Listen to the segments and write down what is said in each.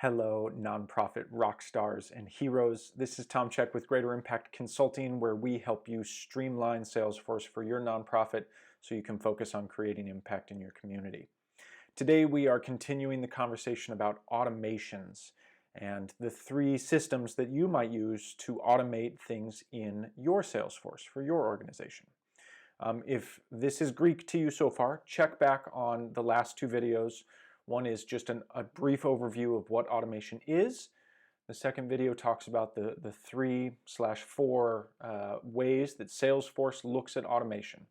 Hello, nonprofit rock stars and heroes. This is Tom Check with Greater Impact Consulting, where we help you streamline Salesforce for your nonprofit so you can focus on creating impact in your community. Today, we are continuing the conversation about automations and the three systems that you might use to automate things in your Salesforce for your organization. If this is Greek to you so far, check back on the last two videos. One is just a brief overview of what automation is. The second video talks about the 3/4 ways that Salesforce looks at automation.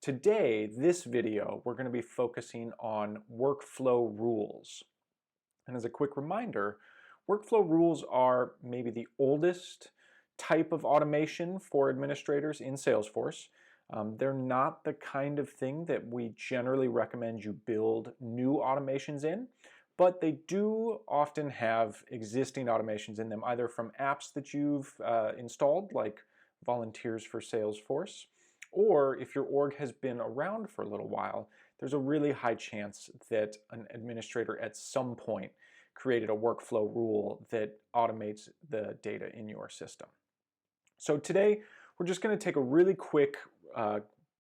Today, this video, we're going to be focusing on workflow rules. And as a quick reminder, workflow rules are maybe the oldest type of automation for administrators in Salesforce. They're not the kind of thing that we generally recommend you build new automations in, but they do often have existing automations in them, either from apps that you've installed, like Volunteers for Salesforce, or if your org has been around for a little while, there's a really high chance that an administrator at some point created a workflow rule that automates the data in your system. So today, we're just going to take a really quick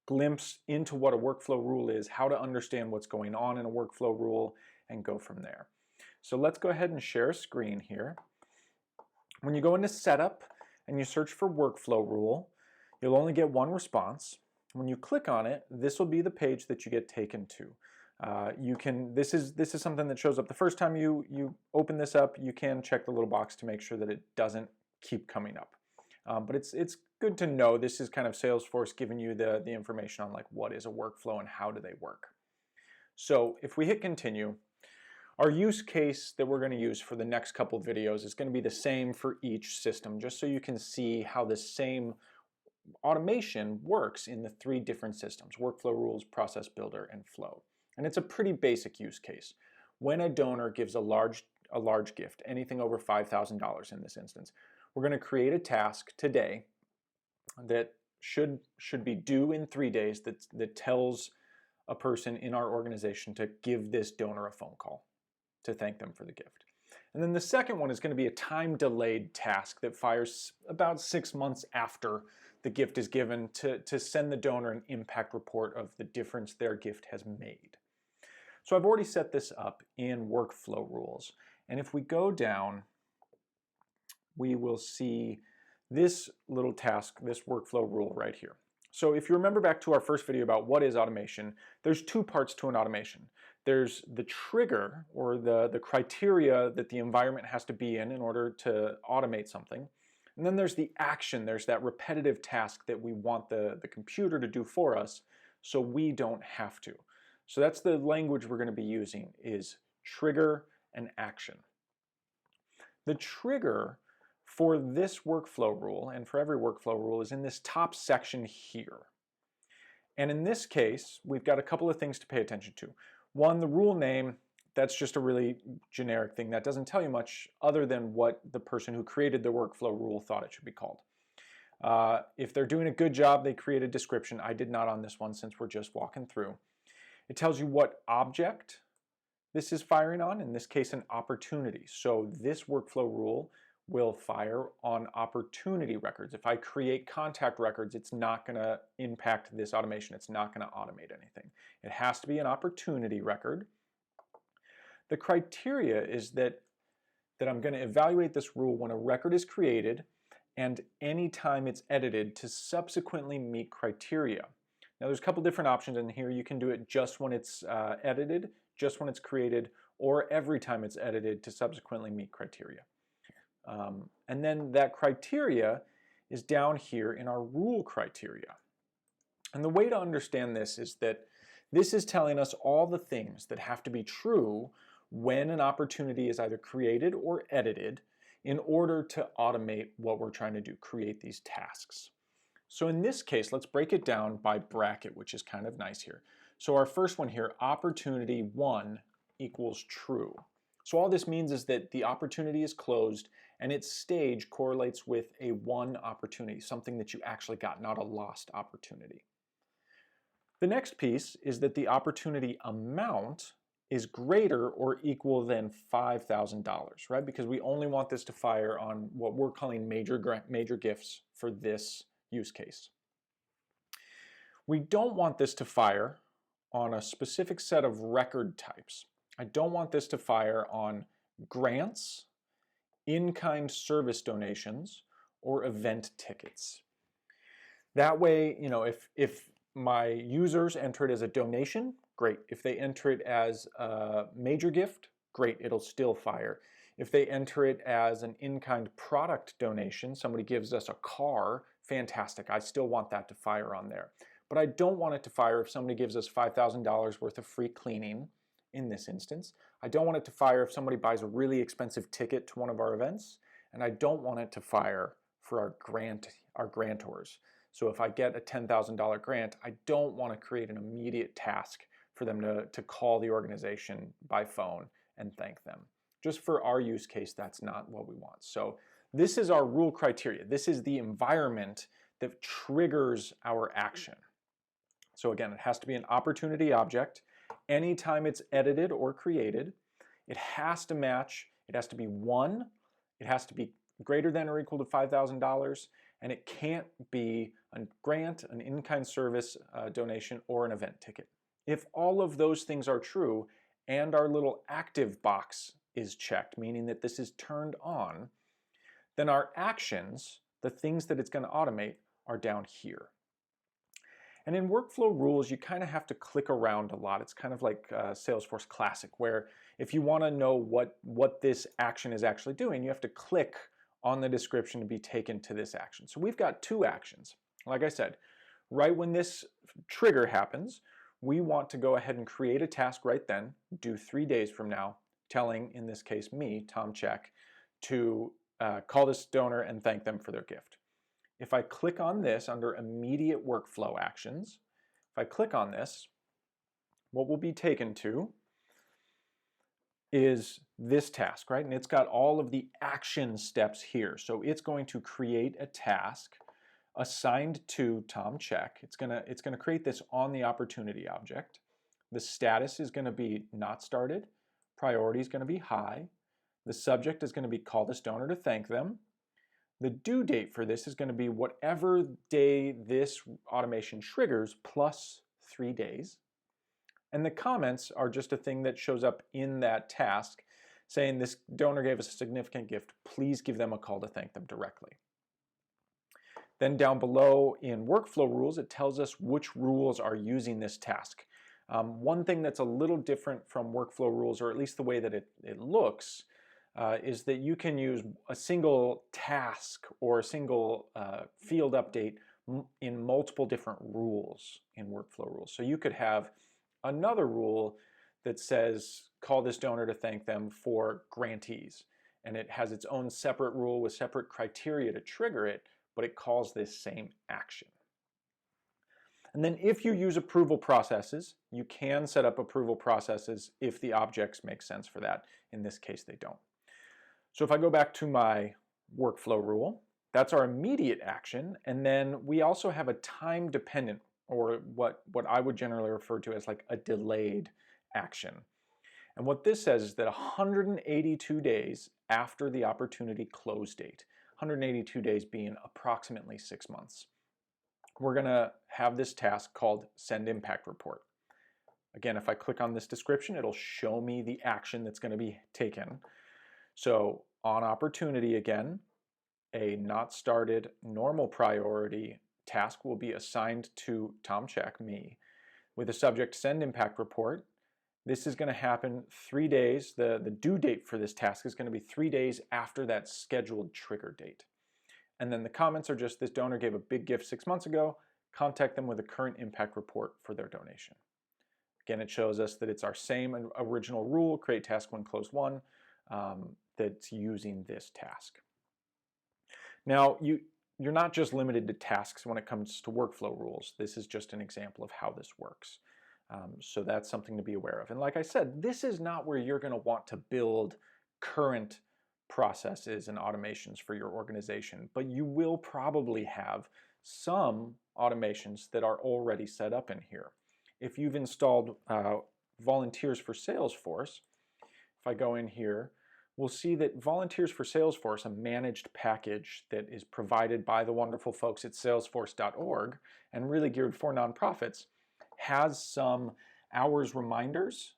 glimpse into what a workflow rule is, how to understand what's going on in a workflow rule, and go from there. So let's go ahead and share a screen here. When you go into Setup and you search for workflow rule, you'll only get one response. When you click on it, this will be the page that you get taken to. This is something that shows up the first time you open this up. You can check the little box to make sure that it doesn't keep coming up. But it's good to know this is kind of Salesforce giving you the information on like what is a workflow and how do they work. So if we hit continue, our use case that we're going to use for the next couple of videos is going to be the same for each system, just so you can see how the same automation works in the three different systems: workflow rules, process builder, and flow. And it's a pretty basic use case. When a donor gives a large gift, anything over $5,000 in this instance, we're going to create a task today that should be due in 3 days that tells a person in our organization to give this donor a phone call to thank them for the gift. And then the second one is going to be a time-delayed task that fires about 6 months after the gift is given to send the donor an impact report of the difference their gift has made. So I've already set this up in workflow rules. And if we go down, we will see this little task, this workflow rule right here. So if you remember back to our first video about what is automation, there's two parts to an automation. There's the trigger, or the criteria that the environment has to be in order to automate something. And then there's the action. There's that repetitive task that we want the computer to do for us so we don't have to. So that's the language we're going to be using, is trigger and action. The trigger for this workflow rule, and for every workflow rule, is in this top section here. And in this case, we've got a couple of things to pay attention to. One, the rule name, that's just a really generic thing. That doesn't tell you much other than what the person who created the workflow rule thought it should be called. If they're doing a good job, they create a description. I did not on this one since we're just walking through. It tells you what object this is firing on, in this case an opportunity. So this workflow rule will fire on opportunity records. If I create contact records, it's not going to impact this automation. It's not going to automate anything. It has to be an opportunity record. The criteria is that I'm going to evaluate this rule when a record is created and anytime it's edited to subsequently meet criteria. Now there's a couple different options in here. You can do it just when it's edited, just when it's created, or every time it's edited to subsequently meet criteria. And then that criteria is down here in our rule criteria. And the way to understand this is that this is telling us all the things that have to be true when an opportunity is either created or edited in order to automate what we're trying to do, create these tasks. So in this case, let's break it down by bracket, which is kind of nice here. So our first one here, opportunity 1 equals true. So all this means is that the opportunity is closed and its stage correlates with a 1 opportunity, something that you actually got, not a lost opportunity. The next piece is that the opportunity amount is greater or equal than $5,000, right? Because we only want this to fire on what we're calling major gifts for this use case. We don't want this to fire on a specific set of record types. I don't want this to fire on grants, in-kind service donations, or event tickets. That way, if my users enter it as a donation, great. If they enter it as a major gift, great, it'll still fire. If they enter it as an in-kind product donation, somebody gives us a car, fantastic, I still want that to fire on there. But I don't want it to fire if somebody gives us $5,000 worth of free cleaning in this instance. I don't want it to fire if somebody buys a really expensive ticket to one of our events, and I don't want it to fire for our grantors. So if I get a $10,000 grant, I don't want to create an immediate task for them to call the organization by phone and thank them. Just for our use case, that's not what we want. So this is our rule criteria. This is the environment that triggers our action. So again, it has to be an opportunity object. Anytime it's edited or created, it has to match, it has to be 1, it has to be greater than or equal to $5,000, and it can't be a grant, an in-kind service donation, or an event ticket. If all of those things are true and our little active box is checked, meaning that this is turned on, then our actions, the things that it's going to automate, are down here. And in workflow rules, you kind of have to click around a lot. It's kind of like Salesforce Classic, where if you want to know what this action is actually doing, you have to click on the description to be taken to this action. So we've got 2 actions. Like I said, right when this trigger happens, we want to go ahead and create a task right then, due 3 days from now, telling, in this case, me, Tom Check, to call this donor and thank them for their gift. If I click on this under immediate workflow actions, if I click on this, what we'll be taken to is this task, right? And it's got all of the action steps here. So it's going to create a task assigned to Tom Check. It's gonna create this on the opportunity object. The status is gonna be not started. Priority is gonna be high. The subject is gonna be call this donor to thank them. The due date for this is going to be whatever day this automation triggers plus 3 days. And the comments are just a thing that shows up in that task saying this donor gave us a significant gift. Please give them a call to thank them directly. Then down below in workflow rules, it tells us which rules are using this task. One thing that's a little different from workflow rules, or at least the way that it looks, is that you can use a single task or a single field update in multiple different rules in workflow rules. So you could have another rule that says call this donor to thank them for grantees, and it has its own separate rule with separate criteria to trigger it, but it calls this same action. And then if you use approval processes, you can set up approval processes if the objects make sense for that. In this case, they don't. So if I go back to my workflow rule, that's our immediate action. And then we also have a time dependent, or what I would generally refer to as like a delayed action. And what this says is that 182 days after the opportunity close date, 182 days being approximately 6 months, we're gonna have this task called send impact report. Again, if I click on this description, it'll show me the action that's gonna be taken. So on opportunity again, a not started normal priority task will be assigned to Tom Check, me, with a subject send impact report. This is going to happen 3 days. The due date for this task is going to be 3 days after that scheduled trigger date. And then the comments are just, this donor gave a big gift 6 months ago. Contact them with a current impact report for their donation. Again, it shows us that it's our same original rule, create task when closed won, that's using this task. Now, you're not just limited to tasks when it comes to workflow rules. This is just an example of how this works. So that's something to be aware of. And like I said, this is not where you're going to want to build current processes and automations for your organization, but you will probably have some automations that are already set up in here. If you've installed Volunteers for Salesforce, if I go in here, we'll see that Volunteers for Salesforce, a managed package that is provided by the wonderful folks at salesforce.org and really geared for nonprofits, has some hours reminders,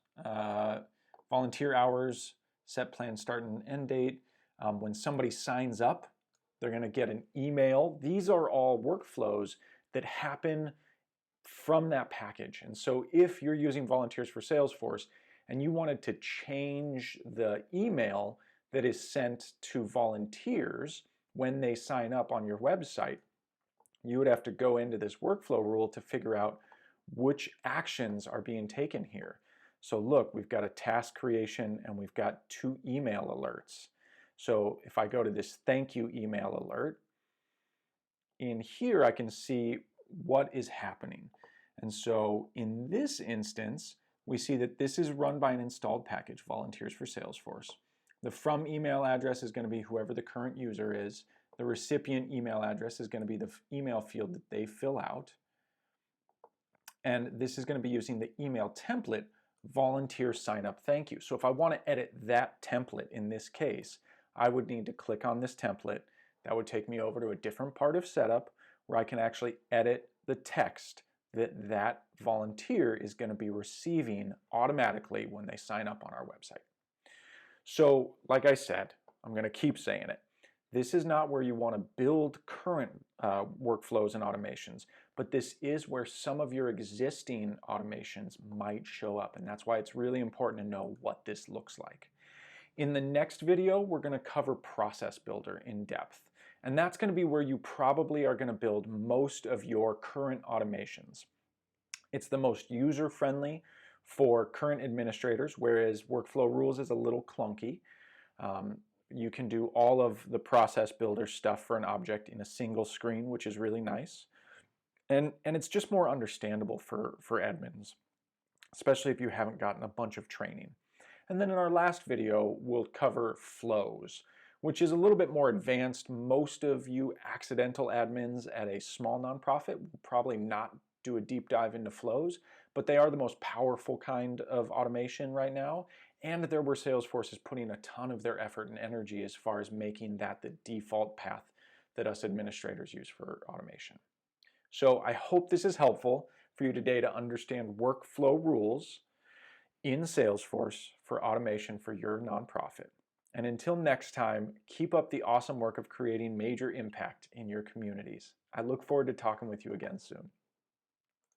volunteer hours, set plan start and end date. When somebody signs up, they're going to get an email. These are all workflows that happen from that package. And so if you're using Volunteers for Salesforce and you wanted to change the email that is sent to volunteers when they sign up on your website, you would have to go into this workflow rule to figure out which actions are being taken here. So look, we've got a task creation and we've got 2 email alerts. So if I go to this thank you email alert, in here I can see what is happening. And so in this instance, we see that this is run by an installed package, Volunteers for Salesforce. The from email address is going to be whoever the current user is. The recipient email address is going to be the email field that they fill out. And this is going to be using the email template, volunteer sign up thank you. So if I want to edit that template in this case, I would need to click on this template. That would take me over to a different part of setup where I can actually edit the text that that volunteer is going to be receiving automatically when they sign up on our website. So like I said, I'm going to keep saying it. This is not where you want to build current workflows and automations, but this is where some of your existing automations might show up, and that's why it's really important to know what this looks like. In the next video, we're going to cover Process Builder in depth, and that's going to be where you probably are going to build most of your current automations. It's the most user-friendly for current administrators, whereas Workflow Rules is a little clunky. You can do all of the Process Builder stuff for an object in a single screen, which is really nice. And it's just more understandable for admins, especially if you haven't gotten a bunch of training. And then in our last video, we'll cover flows, which is a little bit more advanced. Most of you accidental admins at a small nonprofit will probably not do a deep dive into flows, but they are the most powerful kind of automation right now. And they're where Salesforce is putting a ton of their effort and energy as far as making that the default path that us administrators use for automation. So I hope this is helpful for you today to understand workflow rules in Salesforce for automation for your nonprofit. And until next time, keep up the awesome work of creating major impact in your communities. I look forward to talking with you again soon.